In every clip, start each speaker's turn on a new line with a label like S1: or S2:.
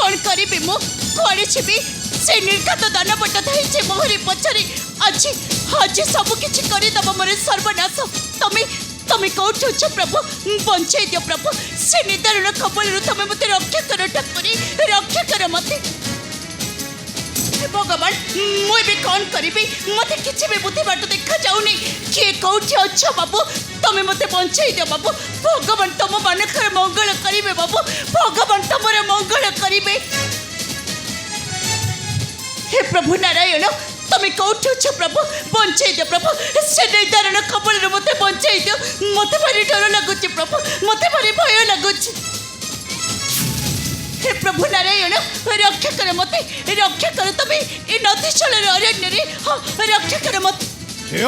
S1: कौन करी मु कुआड़े छिबी से निर्घात दानवट धाइछे मोहरी पछरी आज आज सब किछि करि दब मोर सर्वनाश तमे तमे कोठी अछ प्रभु बंचाई दियो प्रभु से निदारण खबरु तमे मते रक्षा कर ठाकुरी रक्षा कर मते भगवान मुझे कौन करी मत किसी भी बुद्धि बाट देखा जाऊनी किए कौटी अच्छा बाबू तमें मत बंचाई दियो बाबू भगवान तुम मानकर मंगल करिवे बाबू भगवान तुमरे मंगल करिवे हे प्रभु नारायण तमें कौटी अच्छा प्रभु बंचाई दियो प्रभु से निर्धारण खबर मत बंचाई दियो मत भारी डर लगुच प्रभु मत भारी भय लगुच हे प्रभु नारायण रक्षा कर मते रक्षा कर तमे ए नदी चल अरण्य रे हां रक्षा कर मत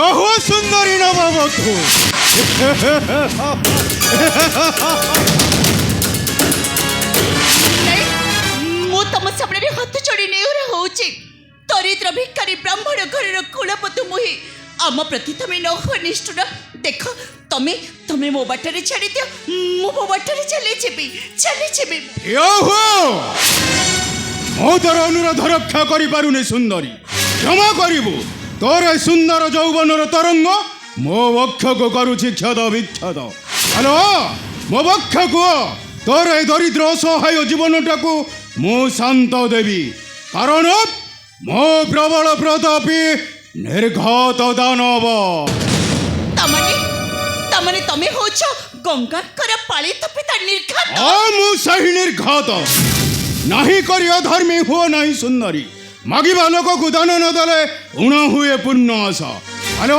S2: ओहो सुंदरी नववधू
S1: नहीं मो तम सामने हाथ जोड़ी नेउर होउची दरिद्र भिखारी ब्राह्मण घर कुलपतु मुहि आम प्रति तमे न हो निष्ठुर देख तमे तमे मो बाटरे छाड़ी दियो मो बाटरे चले जेबी
S2: ओहो मो तोर अनुरोध रक्षा करि पारुनी सुंदरी क्षमा करिबु तोर सुंदर यौवनर तरंग मो वक्ष को करुछि क्षद विक्षद हेलो मो वक्ष को तोर दरिद्र असहाय जीवनटाकू मु शांत देवी कारण मो प्रबल प्रतापी निर्घात दानव
S1: तमने तमे होछ गंगाकर पालित पिता निर्घात
S2: मु सही निर्घात नहीं करी अधर्मी हुओ नहीं सुंदरी मागिबा लोक को दान न देले उण हुए पुण्य आशा हेलो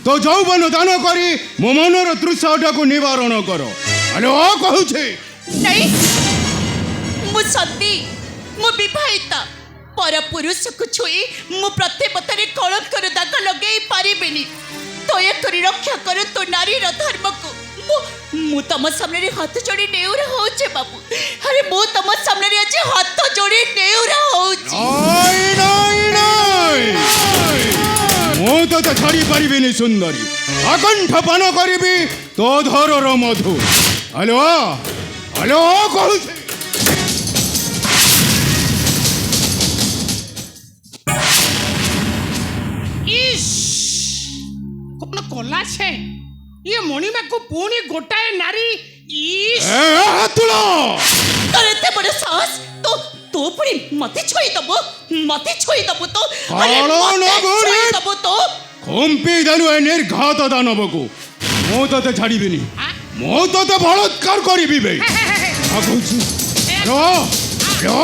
S2: तो यौवन दान करी मो मनर तृषाटा को निवारण कर हेलो कहूछे
S1: नहीं मु सती मु विवाहिता पर पुरुष को छुई मु प्रतिपतरे कलंकर दाग लगे पारिबेनी दयाकरी रक्षा कर तो नारी धर्म को मु तम सामने हाथ जोड़ी नेउर होचे बाबू अरे मु तम सामने आज हाथ जोड़ी नेउर होची
S2: नहीं नहीं मु तो छाड़ी पारिबेनी सुंदरी अकंठ पान करिबी तो धरर मधु हेलो हेलो कहूछे
S3: कला छे ये मणिमा को पुणी गोटाए नारी ईश
S2: तुला
S1: करते बड़े साहस तो पुणी मते छोई दबो तो अरे मते छोई दबो तो
S2: कंपी दानु ए निर्घात दानव को मो तो छाड़ीबिनी मो तो बलात्कार करिबी बे आगुची रो रो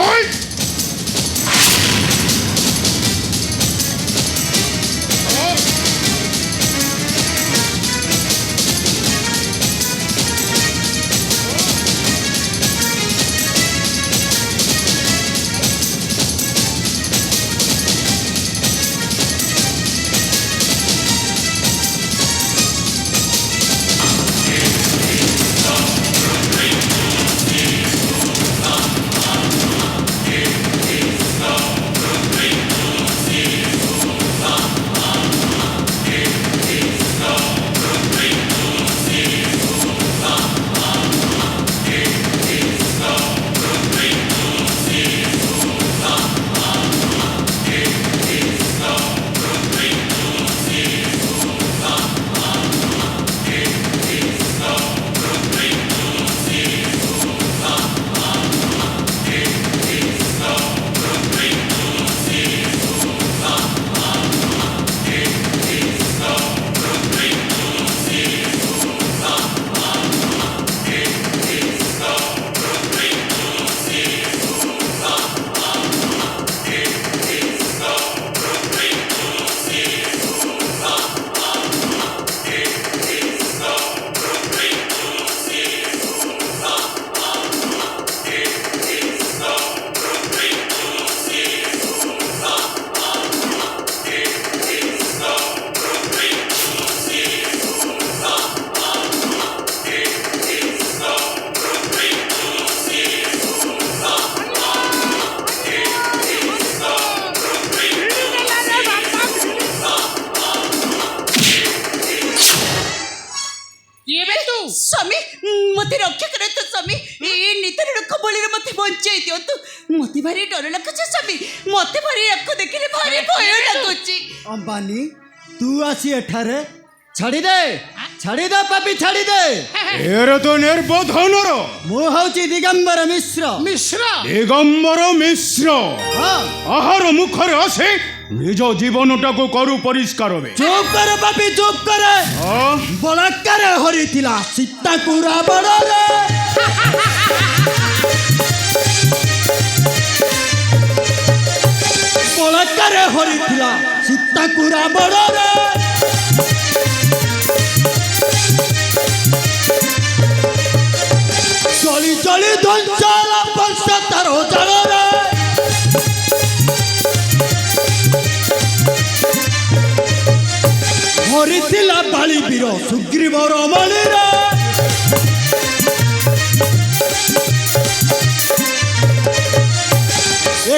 S1: स्वामी मते रक्षा करे तो स्वामी ए नितरण कबळीर मते बंचाई दियो तो ମତେ ଭାରି ଡର ଲାଗୁଛି ସ୍ୱାମୀ, ମତେ ଭାରି ୟାକୁ ଦେଖିଲେ ଭାରି ଭୟ ଲାଗୁଛି।
S4: ଅମ୍ବାନୀ ତୁ ଆସି ଏଠାରେ ଛାଡ଼ିଦେ, ଛାଡ଼ିଦେ ପାପି ଛାଡ଼ିଦେ।
S2: ଏର ତ ନିର୍ବୋଧନର
S4: ମୁଁ ହଉଛି ଦିଗମ୍ବର ମିଶ୍ର।
S3: ମିଶ୍ର
S2: ଦିଗମ୍ବର ମିଶ୍ର
S4: ହଁ
S2: ଆହାର ମୁଖରେ ଆସେ ନିଜ ଜୀବନଟାକୁ କରୁ ପରିଷ୍କାର ବେ।
S4: ଚୁପ୍ କର ପାପି ଚୁପ୍ କର। ବଳାତ୍କାର ହରିଥିଲା ସୀତାକୁ ରାବଣରେ। ବଳାତ୍କାର ହରିଥିଲା ସୀତାକୁ ରାବଣରେ। ଚଳି ଚଳି ଧ୍ୱଂସ ହେଲା ବଂଶ ତାର ଜଳରେ। ହରିଥିଲା ବାଳି ବୀର ସୁଗ୍ରୀବର ମଣିରେ।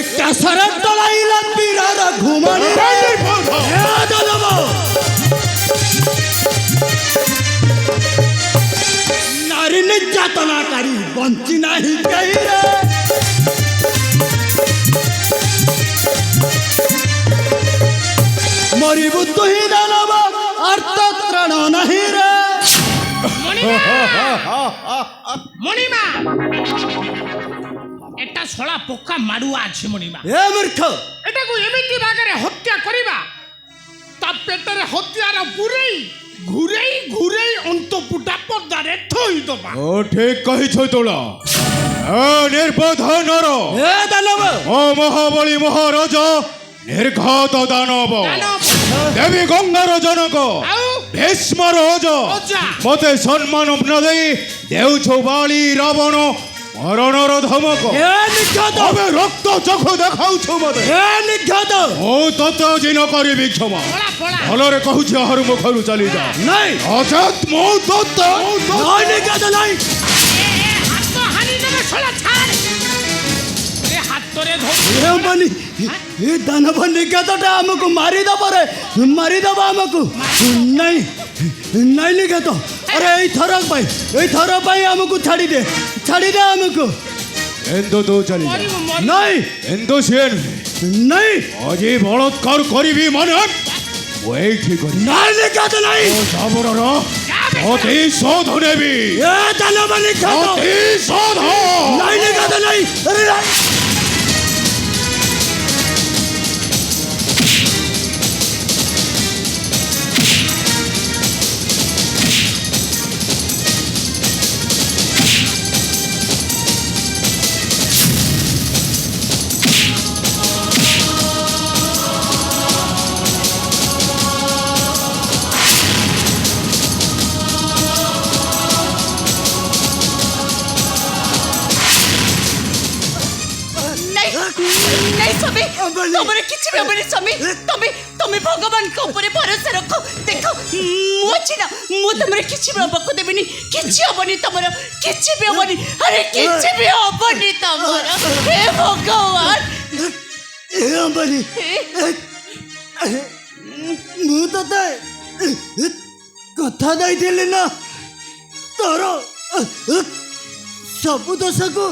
S4: ଏକାଶରେ ତଳାଇଲା ବୀରର ଘୁମଣିରେ। ନାରୀ ନିର୍ଯାତନାକାରୀ ବଞ୍ଚି ନାହିଁ କେହିରେ। ମରିବୁ ତୁ ହିଁ ଦାନବ ଅର୍ଥ ତ୍ରାଣ ନାହିଁ ରେ।
S3: মণিমা এটা শলা পোকা মাড়ুয়া আছে মণিমা।
S4: ଏ ମୂର୍ଖ
S3: এটাকে এমিতি ভাগে হত্যা করিবা তা পেটরে হত্যার পুরেই ঘুরেই ঘুরেই অন্তপুটা পর্দারে থই দবা।
S2: ও ঠিক কহিছ তোলা। এ নির্বোধনর
S4: ଏ ଦାନବ
S2: ও মহাবলী মহারাজ ନିର୍ଘାତ ଦାନବ ଦେବୀ ଗଙ୍ଗାର ଜନକ
S3: ଆଉ
S2: ଭୀଷ୍ମର ଅଜ
S3: ଅଜା।
S2: ମତେ ସମ୍ମାନ ନ ଦେଇ ଦେଉଛ ବାଳି ରାବଣ ମରଣର ଧମକ।
S4: ଏ ନିଘାତ
S2: ଏବେ ରକ୍ତ ଚକ୍ଷୁ ଦେଖାଉଛ ମତେ।
S4: ଏ ନିଘାତ
S2: ମୁଁ ତତେ ଆଜି ନ କରିବି କ୍ଷମା।
S3: পড়া পড়া
S2: ଭଲରେ କହୁଛି ଆହରୁ ମୁଖରୁ ଚାଲିଯା।
S4: ନାଇଁ
S2: ଅଜାତ ମୁଁ ତତେ
S4: ନାଇଁ ନିଘାତ ନାଇଁ।
S3: হাত হানি দেবে শলা ছাড়। এ হাত তোরে ধর।
S4: ଏ ଅମ୍ବାନୀ ଏ ଦାନବ ନିଘାତଟା ଆମକୁ ମାରିଦବ ରେ, ମାରିଦବ ଆମକୁ। ନାଇଁ ନାଇଁ ନିଘାତ ଆରେ ଏଇ ଥର ପାଇଁ ଆମକୁ ଛାଡ଼ିଦେ, ଛାଡ଼ିଦେ ଆମକୁ।
S2: ଏନ୍ଦ ତୁ ଚାଲିଯା।
S3: মরিব মরিব।
S4: ନାଇଁ
S2: ଏନ୍ଦ ସିଏ ନୁହେଁ।
S4: ନାଇଁ
S2: ଆଜି ବଳତ୍କାର କରିବି ମାନେ ମୁଁ ଏଇଠି କରିବି।
S4: ନାଇଁ ନିଘାତ ନାଇଁ।
S2: ଜାବରର ପ୍ରତିଶୋଧ ନେବି।
S4: ଏ ଦାନବ ନିଘାତ
S2: ପ୍ରତିଶୋଧ।
S4: ନାଇଁ ନିଘାତ ନାଇଁ। ଆରେ ନାଇଁ
S1: ନାଇଁ ସ୍ୱାମୀ, ତମର କିଛି ବି ହବନି ସ୍ୱାମୀ। ତମେ ଭଗବାନଙ୍କ ଉପରେ ଭରସା ରଖ। ଦେଖ ମୁଁ ଅଛି ନା, ମୁଁ ତମର କିଛି ବି ହବାକୁ ଦେବିନି। କିଛି ହବନି ତମର, କିଛି ବି ହବନି। ଆରେ କିଛି ବି ହବନି ତମର। ହେ ଭଗବାନ।
S4: ଏ ଅମ୍ବାନୀ ମୁଁ ତତେ କଥା ଦେଇଥିଲି ନା ତୋର ସବୁ ଦୋଷକୁ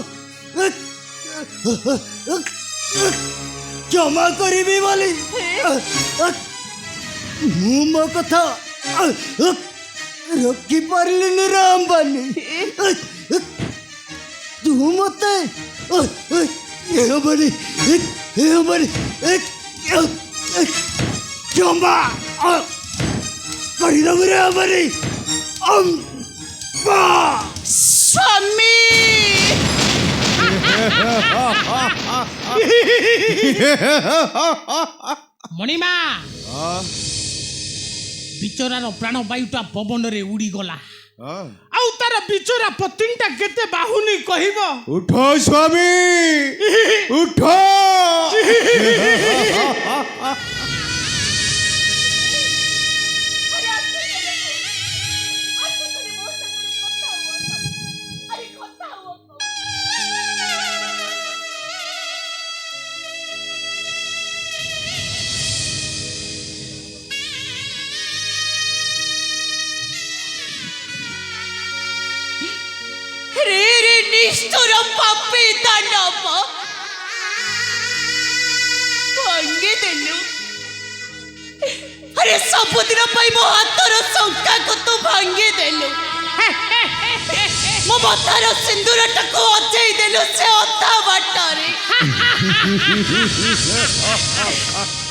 S4: କ୍ଷମା କରିବି ବୋଲି। ମୁଁ ମୋ କଥା ରଖିପାରିଲିନି ରେ ଅମ୍ବାନୀ। ତୁ ମତେ କ୍ଷମା କରିଦେବୁ ରେ ଅମ୍ବାନୀ।
S1: ସ୍ୱାମୀ
S3: মণিমা বিচরার প্রাণবায়ুটা পবନରେ উড়িগলা। ଆଉ ତାର ବିଚରା ପତ୍ନୀଟା କେତେ ବାହୁନି କହିବ।
S2: ଉଠ ସ୍ୱାମୀ ଉଠ।
S1: রে রে নিষ্ঠুর পাপী দানব, ଦେଲୁ ଆରେ ସବୁଦିନ ପାଇଁ ମୋ ହାତର ଶଙ୍କାକୁ ତୁ ଭାଙ୍ଗି ଦେଲୁ ମୋ ମଥାର ସିନ୍ଦୁରଟାକୁ ଅଜେଇ ଦେଲୁ ସେ ଅଧା ବାଟରେ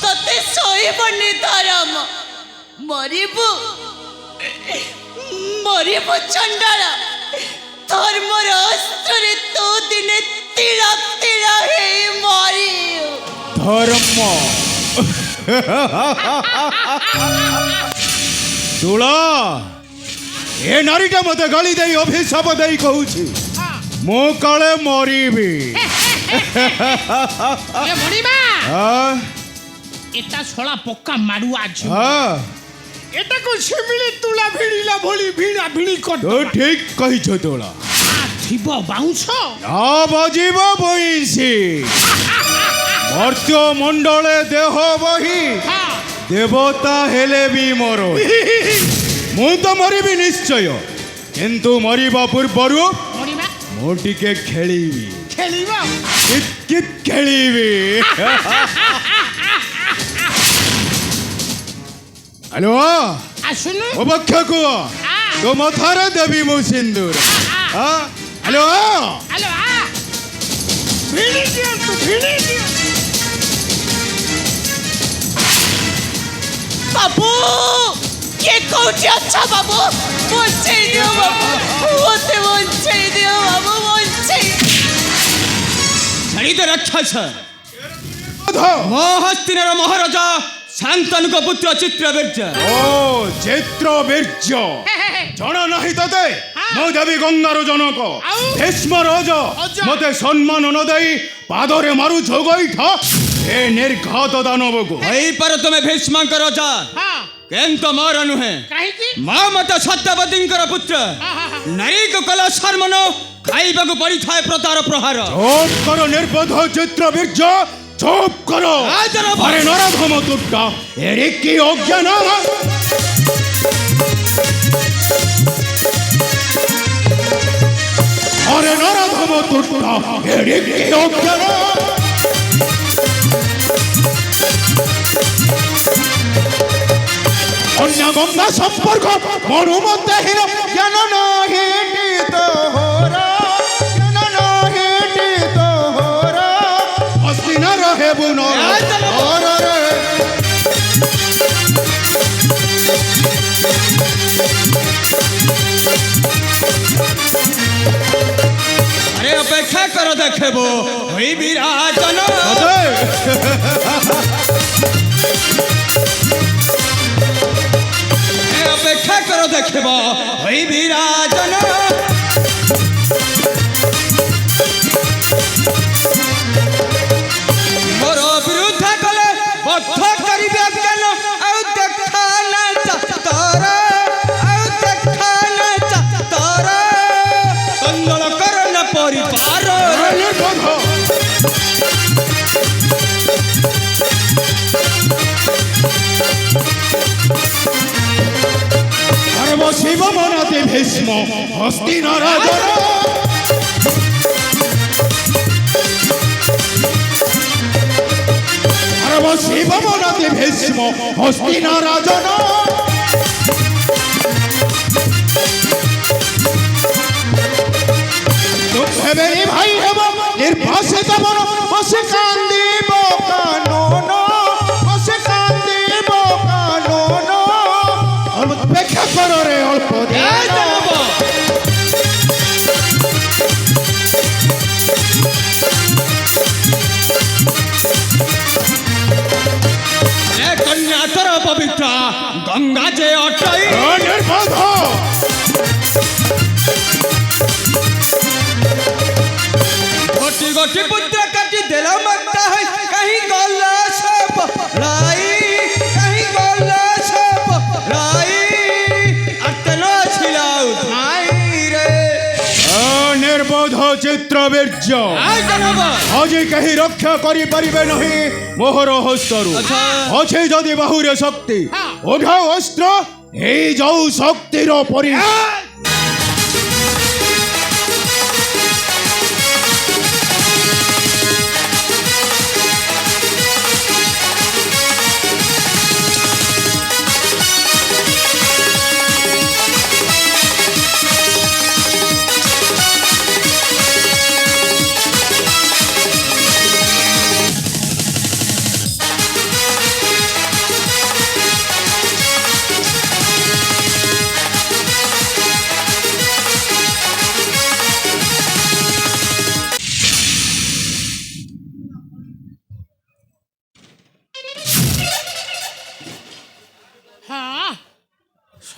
S1: ତତେ ଶୋଇବନି ଧରମ ମରିବୁ ମରିବୁ ଚଣ୍ଡାଳ ଧର୍ମର ଅସ୍ତ୍ରରେ ତୁ ଦିନେ ତିଳ ତିଳ ହେଇ ମରିବୁ
S2: ଧର୍ମ ତୁଳା ଏ ନାରୀଟା ମତେ ଗାଳି ଦେଇ ଅଭିଶାପ ଦେଇ କହୁଛି ମୁଁ କାଳେ ମରିବି
S3: ଏ ମଣିମା
S2: আহ,
S3: এটা ছড়া পক্কা মারুয়া আছে
S2: আহ,
S3: এটাকে শিমিলি তুলা ভিড়িলা ভলি ভিড়া ভিড়ি কর
S2: তো ঠিক কহিছ তোলা
S3: থিব বাউঁশ
S2: না বাজিব বইছি মর্ত্য মণ্ডলে দেহ বহি
S3: হ্যাঁ
S2: দেবতা হেলে বি মর ମୁଁ ତ ମରିବି ନିଶ୍ଚୟ କିନ୍ତୁ ମରିବା ପୂର୍ବରୁ
S3: মণিমা
S2: ମୁଁ ଟିକେ ଖେଳିବି
S3: খেলিব
S2: କିତ୍ କିତ୍ ଖେଳିବି ହ୍ୟାଲୋ
S3: আসুন
S2: ମୋ ପକ୍ଷ କୁହ ତୋ ମଥାରେ ଦେବି ମୁଁ ସିନ୍ଦୁର ହ୍ୟାଲୋ
S3: হ্যালো ভিড়ি দিও ভিড়ি দিও
S1: বাবু কে কোটি আচ্ছা বাবু বঞ্চাই দিও বাবু মতে বঞ্চাই দিও বাবু বঞ্চাই
S4: ଛାଡ଼ିଦେ ରାକ୍ଷସ
S2: ବୋଧ।
S4: ମୋ ହସ୍ତିନାର ମହାରାଜା ଶାନ୍ତନୁଙ୍କ ପୁତ୍ର ଚିତ୍ରବୀର୍ଯ୍ୟ
S2: ଓ ଚିତ୍ର ବୀର୍ଯ୍ୟ ଜଣ ନାହିଁ ତତେ ମୁଁ ଦେବି ଗଙ୍ଗାର ଜନକ
S3: ଆଉ?
S2: ଭୀଷ୍ମର ଅଜ
S3: ଅଜ।
S2: ମତେ ସମ୍ମାନ ନ ଦେଇ ପାଦରେ ମାରୁଛ ଗୋଇଠ ଏ ନିର୍ଘାତ ଦାନବକୁ
S4: ହୋଇପାର ତୁମେ ଭୀଷ୍ମଙ୍କ ରଜା
S3: হ্যাঁ
S4: କିନ୍ତୁ ମୋର ନୁହେଁ
S3: কাহিকি
S4: ମା ମତ ସତ୍ୟବତୀଙ୍କର ପୁତ୍ର ନାରୀକୁ କଲା ସମ୍ମାନ ଖାଇବାକୁ ପଡ଼ିଥାଏ ପ୍ରତାର ପ୍ରହାର
S2: চুপ করো নির্বোধ চিত্র বীর্য চুপ করো আরে নরধম তুট্টা এর কি অজ্ঞান আরে নরধম তুট্টা এর কি অজ্ঞান অন্য গঙ্গা সম্পর্ক মরুমধ্যে হীন জ্ঞান নাহি তোহরা জ্ঞান নাহি তোহরা হস্তিনা রহে বুন রে
S4: আরে অপেক্ষা কর দেখব ওই বিরাজন অপেক্ষা কর দেখব ওই বিরাজন মোর বিরুদ্ধে কলে বদ্ধ করিবে কেন আউ দেখা না তোর আউ দেখা না তোর কন্দল করন পরিবার
S2: নির্বোধ আরে শিব মনাতে ভীষ্ম হস্তিনা রাজন আরে শিব মনাতে ভীষ্ম হস্তিনা রাজন ভেবেনি ভাই হেব নির্বাসিত বন বসে কান্দিব কানন বসে কান্দিব কানন অপেক্ষা করো রে অল্প দিন
S4: কন্যা তোর পবিত্র গঙ্গা যে অটাই
S2: নির্বোধ
S4: গোটি গোটি পুত্র কাটি দিল মাতা হয় কাহি গলা সব রাই কাহি গলা সব রাই আতন ছিলাও ধাই রে
S2: নির্বোধ চিত্রবীর্য
S4: আই জানব
S2: আজি কেহি রক্ষা করি পারিবে নহি মোহর হস্তরু
S4: আচ্ছা।
S2: আছে যদি বাহুরে শক্তি
S3: হ্যাঁ।
S2: ওঠাও অস্ত্র এই যাও শক্তির পরি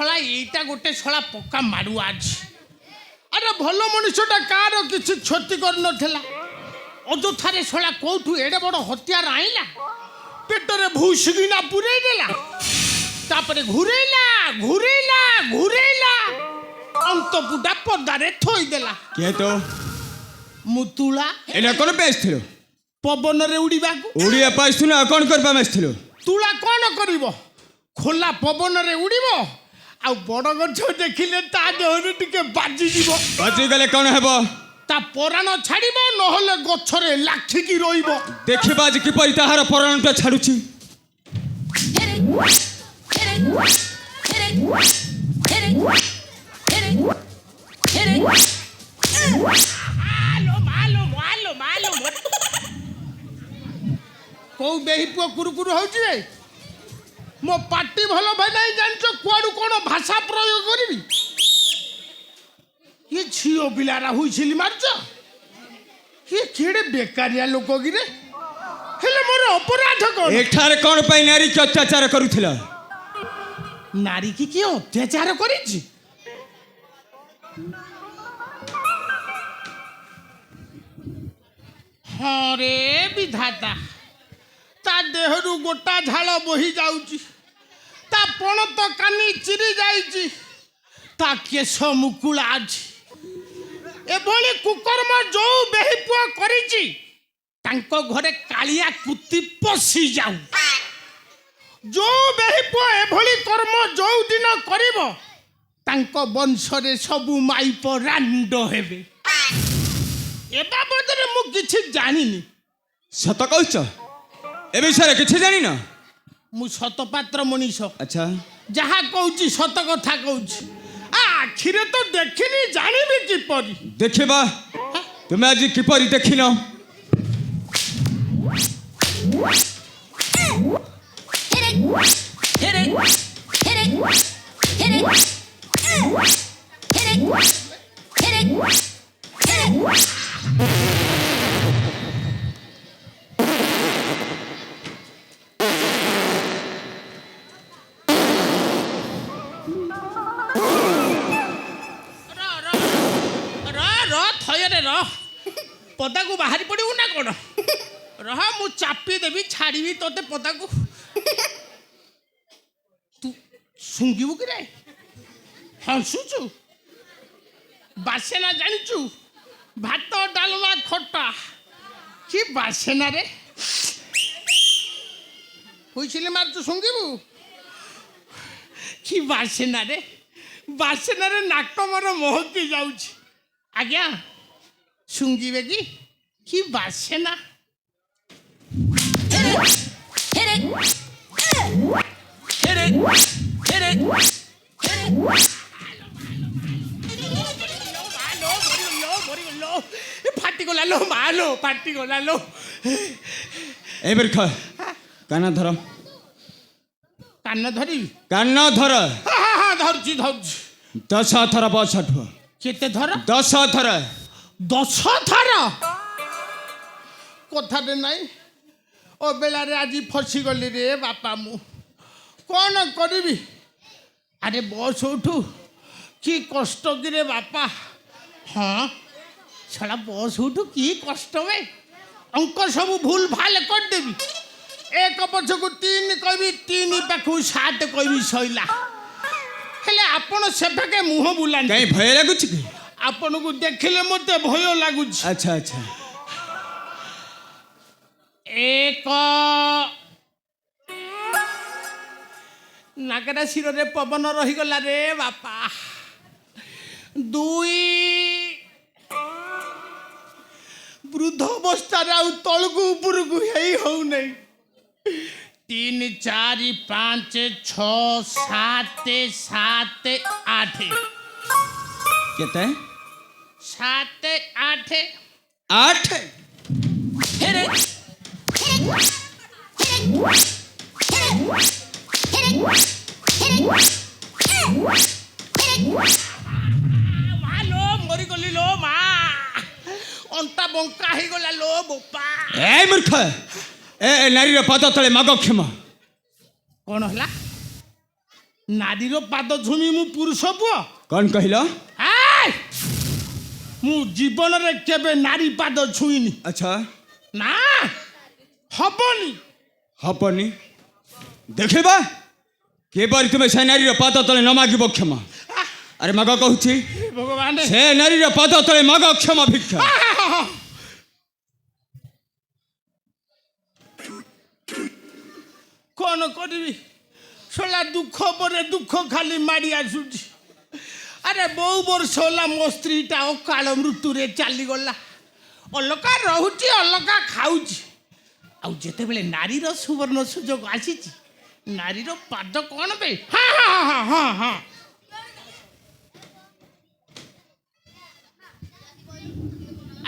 S3: ଶଳା ଏଇଟା ଗୋଟେ ଶଳା ପକ୍କା ମାରୁଆ ଅଛି। ଆରେ ଭଲ ମଣିଷଟା କାହାର କିଛି କ୍ଷତି କରିନଥିଲା, ଅଯଥାରେ ଶଳା କୋଉଠୁ ଏଡ଼େ ବଡ଼ ହତ୍ୟାର ଆଇଲା, ପେଟରେ ଭୁସିକିନା ପୁରେଇ ଦେଲା, ତାପରେ ଘୁରେଇଲା ଘୁରେଇଲା ଘୁରେଇଲା ଅନ୍ତପୁଟା ପଦାରେ ଥୋଇଦେଲା।
S2: କିଏ ତ
S3: ମୁତୁଳା
S2: ଏଇଟା କ'ଣ ପାଇଁ ଆସିଥିଲ?
S3: ପବନରେ ଉଡ଼ିବାକୁ।
S2: ଓଡ଼ିଆ ପାଇଁ ଆସିଥିଲ, ଆଉ କ'ଣ କରିବା ପାଇଁ ଆସିଥିଲ?
S3: ତୁଳା କ'ଣ କରିବ, ଖୋଲା ପବନରେ ଉଡ଼ିବ, ଆଉ ବଡ଼ ଗଛ ଦେଖିଲେ ତା ଦେହରେ ଟିକେ ବାଜିଯିବ,
S2: ବାଜିଗଲେ କ'ଣ ହେବ?
S3: ତା ପରାଣ ଛାଡ଼ିବ, ନହେଲେ ଗଛରେ ଲାଖିକି ରହିବ।
S2: ଦେଖିବା ଆଜି କିପରି ତାହାର ପରାଣଟା ଛାଡୁଛି।
S3: କୋଉ ବେହି ପୁଅ କୁରୁକୁରୁ ହଉଛି ରେ? ମୋ ପାଟି ଭଲ ଭାଇ ନାହିଁ ଜାଣିଛ, କୁଆଡୁ କ'ଣ ଭାଷା ପ୍ରୟୋଗ କରିବି? ଇଏ ଝିଅ ପିଲାରା ହୁଇସିଲି ମାରୁଛ, ଇଏ କିଏ ବେକାରିଆ ଲୋକ କିରେ? ହେଲେ ମୋର ଅପରାଧ କ'ଣ?
S2: ଏଠାରେ କ'ଣ ପାଇଁ ନାରୀ କି ଅତ୍ୟାଚାର କରୁଥିଲ?
S3: ନାରୀ କି କିଏ ଅତ୍ୟାଚାର କରିଛି? ହଁ ରେ ବିଧାତା, ତା ଦେହରୁ ଗୋଟା ଝାଳ ବୋହି ଯାଉଛି, ତା ପଣତ କାନି ଚିରି ଯାଇଛି, ତା କେଶ ମୁକୁଳା ଅଛି। ଏଭଳି କୁକର୍ମ ଯୋଉ ବେହି ପୁଅ କରିଛି, ତାଙ୍କ ଘରେ କାଳିଆ କୁତି ପଶି ଯାଉ। ଯୋଉ ବେହି ପୁଅ ଏଭଳି କର୍ମ ଯୋଉ ଦିନ କରିବ, ତାଙ୍କ ବଂଶରେ ସବୁ ମାଇପ ରାଣ୍ଡ ହେବେ। ଏ ବାବଦରେ ମୁଁ କିଛି ଜାଣିନି।
S2: ସତ କହୁଛ? ଏ ବିଷୟରେ କିଛି ଜାଣିନ?
S3: ମୁଁ ସତପାତ୍ର ମଣିଷ,
S2: ଆଚ୍ଛା
S3: ଯାହା କହୁଛି ସତ କଥା କହୁଛି। ଆଖିରେ ତ ଦେଖିନି, ଜାଣିବି କିପରି?
S2: ଦେଖିବା ତୁମେ ଆଜି କିପରି ଦେଖିନ।
S3: ପଦାକୁ ବାହାରି ପଡ଼ିବୁ ନା କ'ଣ? ରହ ମୁଁ ଚାପି ଦେବି, ଛାଡ଼ିବି ତୋତେ ପଦାକୁ। ତୁ ଶୁଙ୍ଘିବୁ କି ରେ? ହସୁଛୁ? ବାସେନା ଜାଣିଛୁ? ଭାତ ଡାଲମା ଖଟା, କି ବାସେନା ରେ? ହୁଇସିଲି ମାରୁଛୁ, ଶୁଙ୍ଘିବୁ? କି ବାସେନା ରେ? ବାସେନାରେ ନାକ ମୋର ମହକି ଯାଉଛି। ଆଜ୍ଞା ଶୁଙ୍ଘିବେ କି ବାସେନା? ফাটিগলা লো মালো, ফাটিগলা লো।
S2: ଏ ବୃକ୍ଷ କାନ ଧର।
S3: କାନ ଧରିବି?
S2: କାନ ଧର।
S3: ଧରୁଛି ଧରୁଛି।
S2: 10 ଥର ବସଠୁ।
S3: କେତେ ଥର?
S2: 10 ଥର।
S3: 10 ଥର? କଥାରେ ନାହିଁ, ଅବେଳାରେ ଆଜି ଫସିଗଲି ରେ ବାପା। ମୁଁ କ'ଣ କରିବି? ଆରେ ବସ୍ ଉଠୁ, କି କଷ୍ଟ କିରେ ବାପା। ହଁ ଛଡ଼ା ବସ୍ ଉଠୁ, କି କଷ୍ଟ ବେ। ଅଙ୍କ ସବୁ ଭୁଲ ଭାଲ କରିଦେବି। 1 ପଛକୁ 3 କହିବି, 3 ପାଖକୁ 7 କହିବି, ସଇଲା। ହେଲେ ଆପଣ ସେପାକେ ମୁହଁ ବୁଲାନ୍ତି
S2: କାଇଁ? ଭୟ ଲାଗୁଛି କି?
S3: ଆପଣଙ୍କୁ ଦେଖିଲେ ମୋତେ ଭୟ ଲାଗୁଛି।
S2: ଆଚ୍ଛା ଆଚ୍ଛା।
S3: 1 ନାଗରା ଶିରରେ ପବନ ରହିଗଲା ରେ ବାପା। 2 ବୃଦ୍ଧ ଅବସ୍ଥାରେ ଆଉ ତଳକୁ ଉପରକୁ ହେଇ ହଉନାହିଁ। 3 4 5 6 7 7 8।
S2: କେତେ?
S3: 7 8
S2: 8।
S3: ମାଲୋ ମରିଗଲି ଲୋ ମା, ଅଣ୍ଟା ବଙ୍କା ହେଇଗଲା ଲୋ ବୋପା।
S2: ଏ ମୂର୍ଖ, ଏ ନାରୀର ପାଦ ତଳେ ମାଗ କ୍ଷମା।
S3: କ'ଣ ହେଲା? ନାରୀର ପାଦ ଛୁଇଁ ମୁଁ ପୁରୁଷ ପୁଅ?
S2: କ'ଣ କହିଲ?
S3: ଆଏ! ମୁଁ ଜୀବନରେ କେବେ ନାରୀ ପାଦ ଛୁଇଁନି।
S2: ଆଚ୍ଛା
S3: ନା ହବନି।
S2: ହବନି ଦେଖିବା କିପରି ତୁମେ ସେ ନାରୀର ପାଦ ତଳେ ନ ମାଗିବ କ୍ଷମା। ଆରେ ମାଗ କହୁଛି
S3: ଭଗବାନ
S2: ସେ ନାରୀର ପାଦ ତଳେ ମାଗ କ୍ଷମା ଭିକ୍ଷା।
S3: କ'ଣ କରିବି? ଶଳା ଦୁଃଖ ପରେ ଦୁଃଖ ଖାଲି ମାଡ଼ି ଆସୁଛି। ଆରେ ବହୁ ବର୍ଷ ହେଲା ମୋ ସ୍ତ୍ରୀଟା ଅକାଳ ମୃତ୍ୟୁରେ ଚାଲିଗଲା। ଅଲଗା ରହୁଛି ଅଲଗା ଖାଉଛି। ଆଉ ଯେତେବେଳେ ନାରୀର ସୁବର୍ଣ୍ଣ ସୁଯୋଗ ଆସିଛି, ନାରୀର ପାଦ କ'ଣ ବେ? ହଁ ହଁ ହଁ ହଁ ହଁ।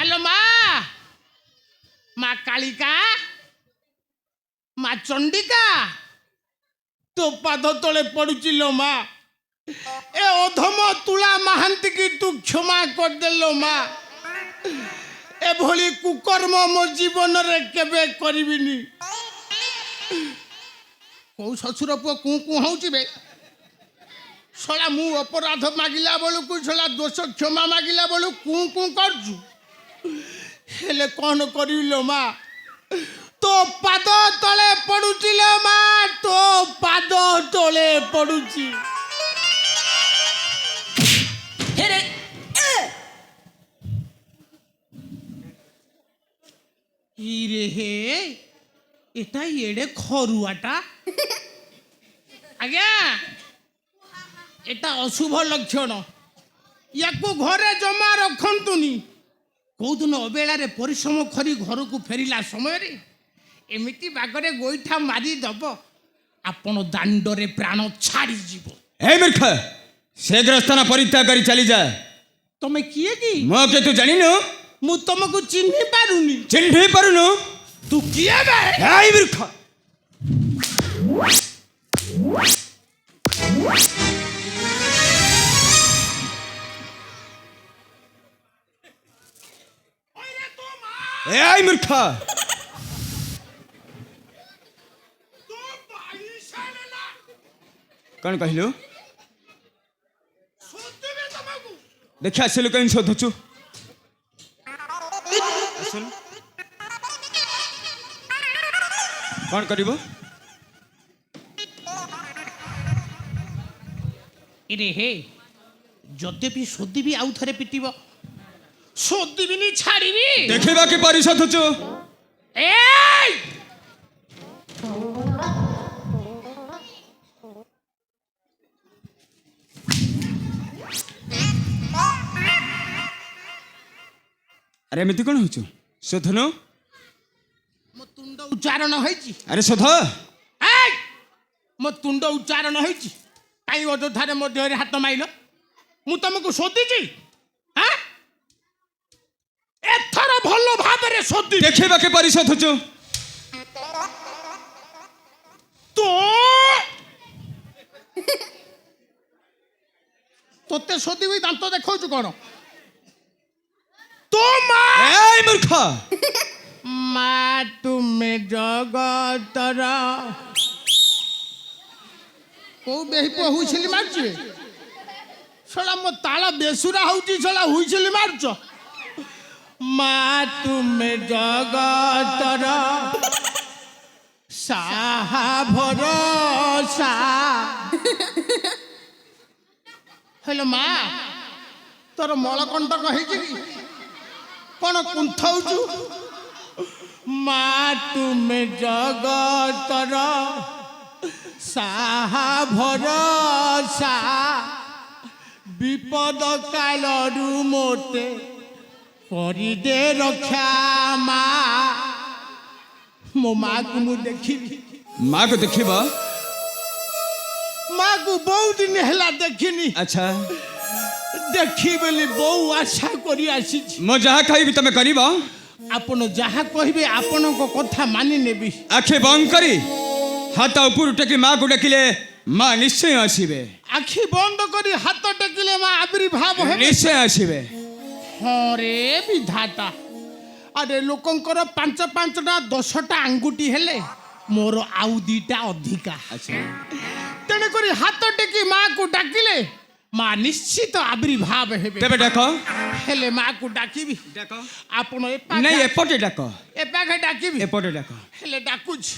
S3: ଆଲୋ ମା କାଳିକା, ମା ଚଣ୍ଡିକା, ତୋ ପାଦ ତଳେ ପଡୁଛି ଲୋ ମା। ଏ ଅଧମ ତୁଳା ମହାନ୍ତି କି ତୁ କ୍ଷମା କରିଦେଲୋ ମା। ଏଭଳି କୁକର୍ମ ମୋ ଜୀବନରେ କେବେ କରିବିନି। କୋଉ ଶ୍ୱଶୁର ପୁଅ କୁଁ କୁଁ ହଉଛି ବେ? ଶଳା ମୁଁ ଅପରାଧ ମାଗିଲା ବେଳକୁ ଶଳା ଦୋଷ କ୍ଷମା ମାଗିଲା ବେଳକୁ କୁଁ କୁଁ କରୁଛୁ। ହେଲେ କ'ଣ କରିବି ଲୋ ମା? ତୋ ପାଦ ତଳେ ପଡୁଛି ଲୋ ମା, ତୋ ପାଦ ତଳେ ପଡୁଛି। ইরে হে, এটা এড়ে খরুয়াটা। আজ্ঞা, এটা অশুভ লক্ষণ। ইয়াকু ঘরে জমা রখନ୍ତୁନି। কোଉদিন অবেଳାରେ ପରିଶ୍ରମ କରି ଘରକୁ ଫେରିଲା ସମୟରେ ଏମିତି ବାଗରେ ଗୋଇଠା ମାରିଦେବ, ଆପଣ ଦାଣ୍ଡରେ ପ୍ରାଣ ଛାଡ଼ିଯିବ।
S2: ହେ ମୂର୍ଖ, ଶୀଘ୍ର ସ୍ଥାନ ପରିତ୍ୟାଗ କରି ଚାଲିଯା।
S3: ତମେ କିଏ କି?
S2: ମୁଁ କେ ତୁ ଜାଣିନୁ?
S3: ମୁଁ ତମକୁ ଚିହ୍ନି ପାରୁନି।
S2: ଚିହ୍ନି ପାରୁନୁ?
S3: ତୁ କିଏ ବେ?
S2: ହେ ମୂର୍ଖ, ଏ ମୂର୍ଖ, କ'ଣ କହିଲୁ? ଦେଖି ଆସିଲୁ କେମିତି ଶୋଧୁଛୁ? କ'ଣ କରିବ?
S3: ଇରେ ହେ, ଯଦି ବି ଶୋଧିବି ଆଉ ଥରେ ପିଟିବ। ଶୋଧିବିନି, ଛାଡ଼ିବି।
S2: ଦେଖିବା କିପରି ଶୋଧୁଛୁ?
S3: ଏଇ
S2: ଆରେ ଏମିତି କ'ଣ ହଉଛୁ? ଶୋଧୁନୁ।
S3: ମୋ ତୁଣ୍ଡ ଉଚ୍ଚାରଣ ହେଇଛି।
S2: ଆରେ ଶୋଧ।
S3: ଏଇ ମୋ ତୁଣ୍ଡ ଉଚ୍ଚାରଣ ହେଇଛି। କାହିଁ ଅଯଥାରେ ମୋ ଦେହରେ ହାତ ମାଇଲ? ମୁଁ ତମକୁ ଶୋଧିଛି? ହାଁ, ଏଥର ଭଲ ଭାବରେ ଶୋଧି।
S2: ଦେଖିବା କିପରି ଶୋଧୁଛୁ?
S3: ତୋତେ ଶୋଧିବି, ଦାନ୍ତ ଦେଖାଉଛୁ କ'ଣ? ତୋ ମା,
S2: এই মূর্খ,
S3: ମା ତୁମେ ଜଗତର। କୋଉ ବେହିପୁଅ ହୁଇସିଲି ମାରୁଛି? ଶଳା ମୋ ତାଳ ବେସୁରା ହଉଛି, ଶଳା ହୁଇସିଲି ମାରୁଛ। ମା ତୁମେ ଜଗତର ସାହା ଭରସା। ହେଲୋ ମା, ତୋର ମଳକଣ୍ଟକ ହେଇଛି କି? କ'ଣ କୁନ୍ଥଉଛୁ? ମା ତୁମେ ଜଗତର ସାହା ଭରସା। ବିପଦ କାଳରୁ ମୋତେ କରିଦେ ରକ୍ଷା ମା। ମୋ ମାକୁ ମୁଁ ଦେଖିବି।
S2: ମାକୁ ଦେଖିବ?
S3: ମାକୁ ବହୁତ ଦିନ ହେଲା ଦେଖିନି।
S2: ଆଚ୍ଛା,
S3: ଦେଖି ବୋଲି ବହୁ ଆଶା କରି ଆସିଛି।
S2: ମୁଁ ଯାହା କହିବି ତମେ କରିବ?
S3: ଆପଣ ଯାହା କହିବେ ଆପଣଙ୍କ କଥା ମାନି ନେବି।
S2: ଆଖି ବନ୍ଦ କରି ହାତ ଉପରୁ ଟେକି ମାକୁ ଡାକିଲେ ମା ନିଶ୍ଚୟ ଆସିବେ।
S3: ଆଖି ବନ୍ଦ କରି ହାତ ଟେକିଲେ ମା ଆବିର୍ଭାବ ହେବେ।
S2: ନିଶ୍ଚୟ ଆସିବେ।
S3: ହଁ ରେ ବିଧାତା। ଆରେ ଲୋକଙ୍କର 5-5ଟା 10ଟା ଆଙ୍ଗୁଠି ହେଲେ ମୋର ଆଉ 2ଟା ଅଧିକା। ତେଣୁକରି କରି ହାତ ଟେକି ମାଆକୁ ଡାକିଲେ ମା ନିଶ୍ଚିତ ଆବିର୍ଭାବ ହେବେ।
S5: ତେବେ ଡାକ।
S3: ହେଲେ ମାଆକୁ ଡାକିବି
S5: ଡାକ।
S3: ଆପଣ
S5: ନାଇଁ ଏପଟେ ଡାକ।
S3: ଏପାଖେ ଡାକିବି।
S5: ଏପଟେ ଡାକ।
S3: ହେଲେ ଡାକୁଛି।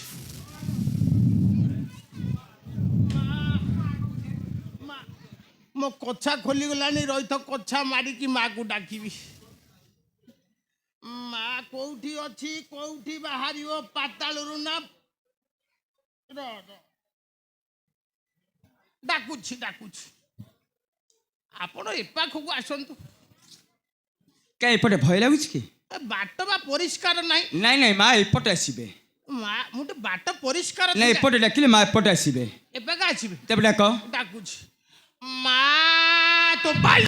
S3: ମୋ କଛା ଖୋଲିଗଲାଣି ରହିଥ କଛା ମାରିକି ମାଆକୁ ଡାକିବି। ମା କୋଉଠି ଅଛି କୋଉଠି ବାହାରିବ ପାତାଳରୁ ନା ଡାକୁଛି ଡାକୁଛି ଆପଣ ଏ ପାଖକୁ ଆସନ୍ତୁ।
S5: କାଇଁ ଏପଟେ ଭୟ ଲାଗୁଛି କି?
S3: ବାଟ ବା ପରିଷ୍କାର ନାହିଁ।
S5: ନାଇଁ ନାଇଁ ମା ଏପଟେ ଆସିବେ।
S3: ମା ମୁଁ ତ ବାଟ ପରିଷ୍କାର
S5: ନାଇଁ ଏପଟେ ଡାକିଲେ ମା ଏପଟେ ଆସିବେ।
S3: ଏପାଖେ ଆସିବେ।
S5: ତେବେ ଡାକ।
S3: ଡାକୁଛି ମା ତ ବାଇ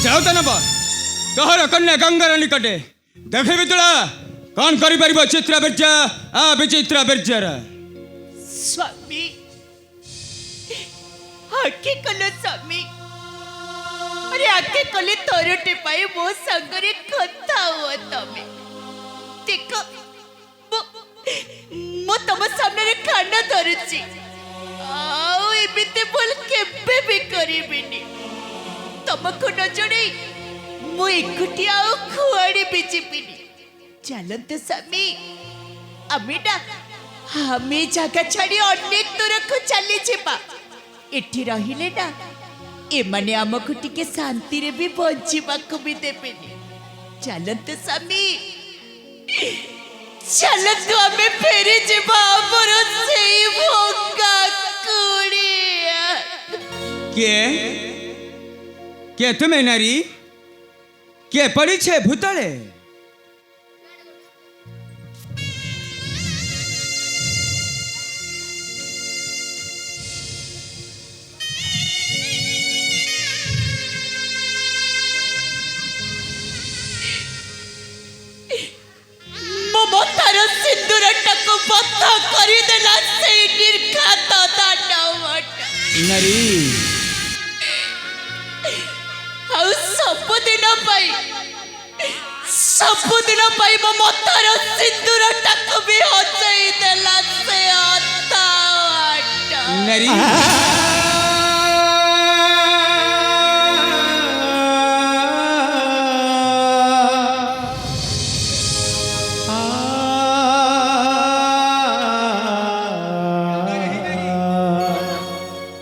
S5: ଯାଉ ତ ନବ ତୋହର କନ୍ୟା ଗଙ୍ଗାର ନିକଟେ ଦେଖିବି ତୁଳା କଣ କରିପାରିବ ଚିତ୍ର ବୀର୍ଯ୍ୟ ବିଚିତ୍ର ବୀର୍ଯ୍ୟର।
S1: ସ୍ୱାମୀ ଆକେ କଲ ସ୍ୱାମୀ अरे आके कले तोरटे पाए मो संगरे कथा हुआ तमे देखो मो तम सामने रे खाना धरुची आउ एबिते बोल केबे भी करिबिनी तमको न जणे मो एकुटी आउ खुआड़ी बिजिबिनी चलंत स्वामी अमिडा हमें जगह छाड़ी अनेक दूर को चली जेबा एठी रहिले ना एमाने आमको टिके शांति रे भी बंचिबाको भी देबेनी चलंत स्वामी चलंत हमें फेरी जेबा हमर सेई भोगा कुड़िया
S5: के तुम्हें नारी के पड़ी छे भूतले
S1: ममतार सिंदूर टको बत्ता करी देला से निर्घात दानवट
S5: नारी
S1: आउ सबुदिन पाई ममतार सिंदूर टको भी हजई देला से अतावट
S5: नारी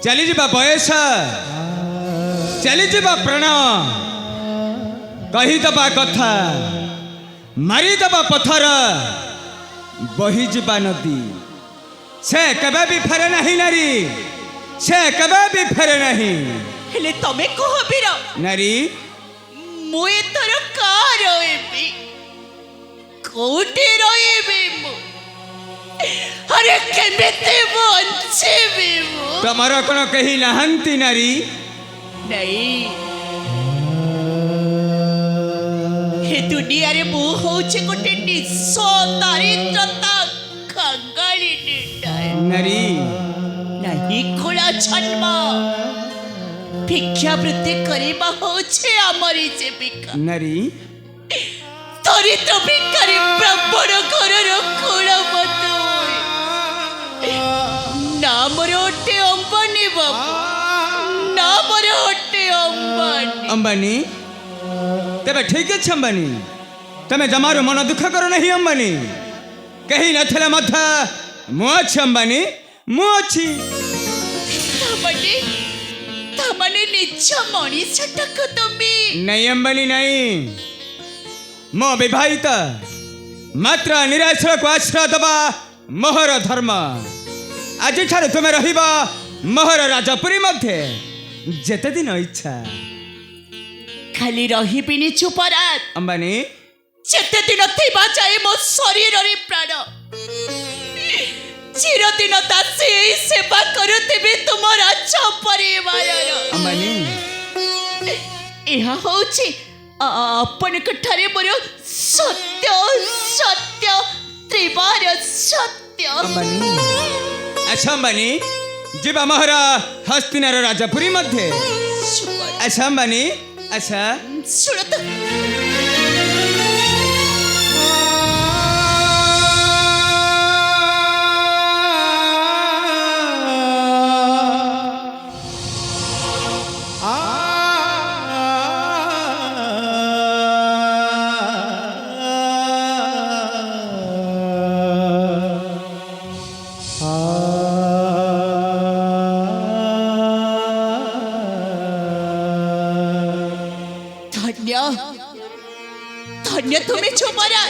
S5: चली जा बयस चली जा प्राण कही दबा कथा मारी दबा पथर बही जा नदी से कबे भी फेरे नहीं नारी से कबे भी फेरे नहीं
S1: हेले तमे कह बीर
S5: नारी
S1: मु एथर का रहिबी कोठे रहिबी मु अरे केमिते बंचिबी मु
S5: तमर कोन कही नहंती नारी
S1: नहीं हे दुनिया रे मु होचे गोटे निस्स दारिद्रता खंगाली निटाय
S5: नारी
S1: नहीं खोला जन्म भिक्षावृत्ति करिबा होचे आमरी जीविका
S5: नारी
S1: दरिद्र भिखारी ब्राह्मण घरर कुलवत ना मोर होटे अंबानी बाबू ना मोर होटे अंबानी
S5: अंबानी तेरे ठीक है अंबानी तमे जमारो मन दुख करो नहीं अंबानी कहीं नथले मथ मु अच्छी अंबानी मु अच्छी
S1: तमने निज मनीषटक तुमी
S5: नहीं अंबानी नहीं मो विवाहित मात्र निराश्रय को आश्रय दबा मोहर धर्म आज ठार तुम्हें रहिबा मोहर राजपुरी मध्य जेते दिन इच्छा
S1: खाली रहिबिनी चुपरात
S5: अंबानी
S1: जेते दिन थिबा जाए मो शरीर रे प्राण चिरदिन दासी सेवा करुथिबी तुम राज परिवार
S5: अंबानी
S1: ଏହା ହଉଛି ଆପଣଙ୍କ ଠାରେ ମୋର ସତ୍ୟ ସତ୍ୟ ତ୍ରିବାର ସତ୍ୟ।
S5: ଆଚ୍ଛା ଅମ୍ବାନୀ ଯିବା ମହରା ହସ୍ତିନାର ରାଜପୁରୀ ମଧ୍ୟରେ। ଆଚ୍ଛା ଅମ୍ବାନୀ ଆଚ୍ଛା
S1: ଶୁଣ ତ धन्य तुम्हें छुपरा।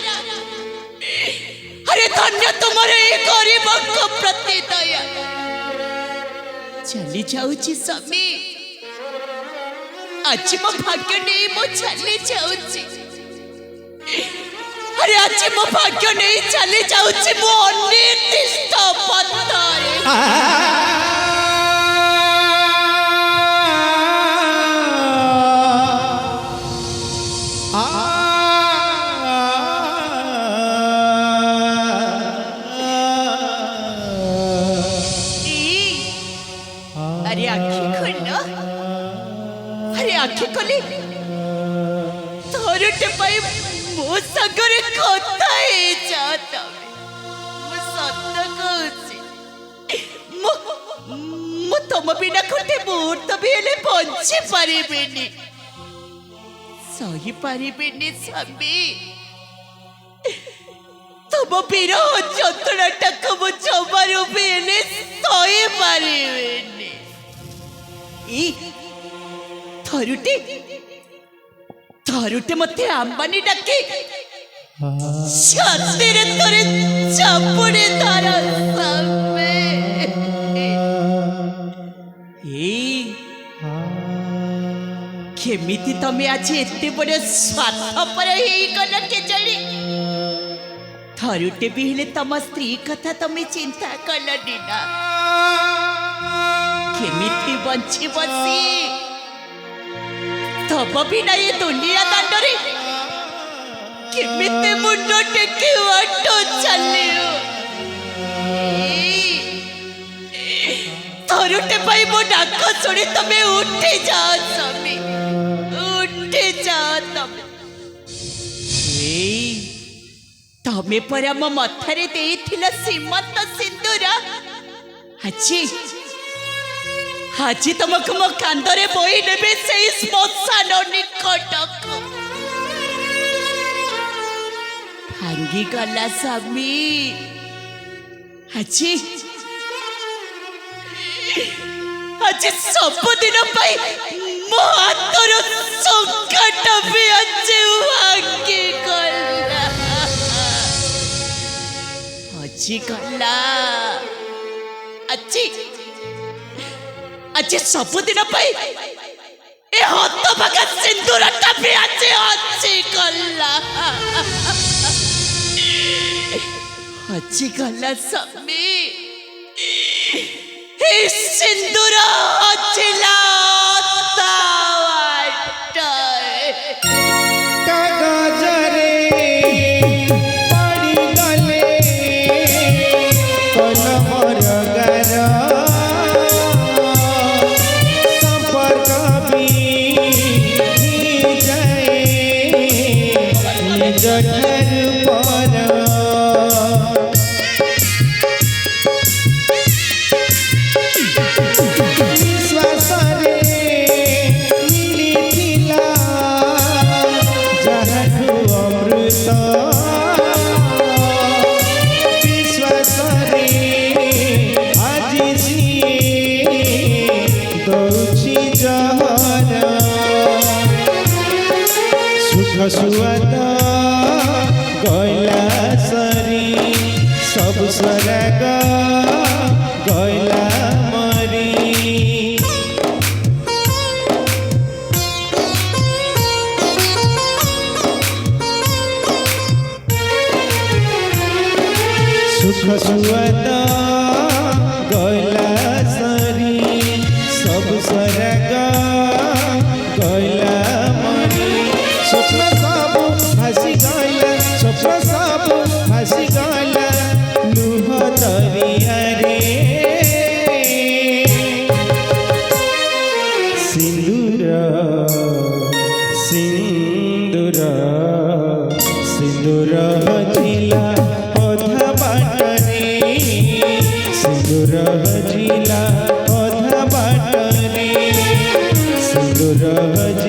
S1: अरे धन्य तुम्हारे गरीब को प्रति दया। चली जाऊची स्वामी आज मो भाग्य नहीं मो चली जाऊची। अरे आज मो भाग्य नहीं चली जाऊची मो अनिर्दिष्ट पथरे। अरे आखी खोल अरे आखी खोली थोरटे पाई मो संगरे कथा हे जाता मो सत्य कहूची मो तुम बिना खोटे मुहूर्त भी हेले बंची पारिबेनी सही पारिबेनी स्वामी तुम विरह जंत्रणाटाक मो जमारू भी हेले सही पारिबेनी। थरुटे थरुटे मते अंबानी डाके छातीरे तोरे चापुड़े धारा सामे केमिति तमे आज एते बड़ स्वार्थपर हेई गल के जणी थरुटे भी हेले तम स्त्री कथा तमे चिंता कलनी ना केमिति बंची बसी तब भी ना ये दुनिया दांडरे केमिति मुंडो टेके वाटो चलियो थरुटे पाई मो डाक सुनी तमे उठी जाओ स्वामी उठी जाओ तमे पर मो मथरे देइथिला सीमंत सिंदूर আজি তোমাকে মো কান্দরে বই নেবে সেই শ্মশান নিকটক ভাঙ্গি গলা স্বামী আজি আজি ସବୁଦିନ ପାଇଁ ମୋ ହାତର ସଂକଟ ବି ଆଜି ଭାଙ୍ଗି ଗଲା আজি ଗଲା আজি आज सबुदिन ए हत भागा सिंदूरटा भी आज अच्छी गला अच्छी गला स्वामी ए सिंदूर अच्छिला
S6: सुआदा गैला सरी सब स्वराग गैला मरी सुख सुआदा गैला सरी सब स्वराग गैला मरी सुख ସିନ୍ଦୁର ସିନ୍ଦୁର ସିନ୍ଦୁର ହଜିଲା ଅଧା ବାଟରେ ସିନ୍ଦୁର ହଜିଲା ଅଧା ବାଟରେ ସିନ୍ଦୁର ହଜିଲା